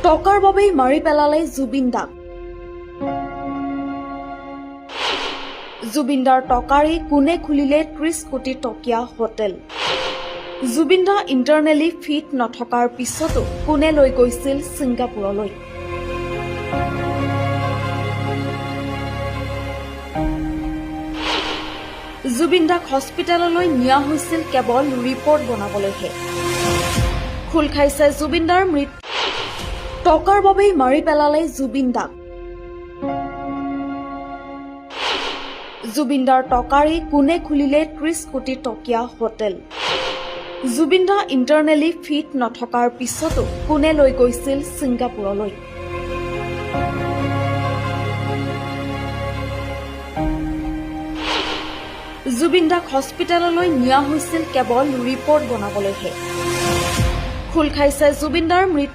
টকাৰ বাবেই মাৰি পেলালে জুবিন দাক। জুবিনদাৰ টকাৰে কোনে খুলিলে ৩০ কোটি টকীয়া হোটেল। জুবিন দা ইণ্টাৰনেলি ফিট নথকাৰ পিছতো কোনে লৈ গৈছিল ছিংগাপুৰলৈ। জুবিন দাক হস্পিটেললৈ নিয়া হৈছিল কেৱল ৰিপৰ্ট বনাবলৈহে। খোল খাইছে জুবিনদাৰ মৃত্যু। টকাৰ বাবেই মাৰি পেলালে জুবিন দাক। জুবিনদাৰ টকাৰে কোনে খুলিলে ৩০ কোটি টকীয়া হোটেল। জুবিন দা ইণ্টাৰনেলি ফিট নথকাৰ পিছতো কোনে লৈ গৈছিল ছিংগাপুৰলৈ। জুবিন দাক হস্পিটেললৈ নিয়া হৈছিল কেৱল ৰিপৰ্ট বনাবলৈহে। খোল খাইছে জুবিনদাৰ মৃত্যু।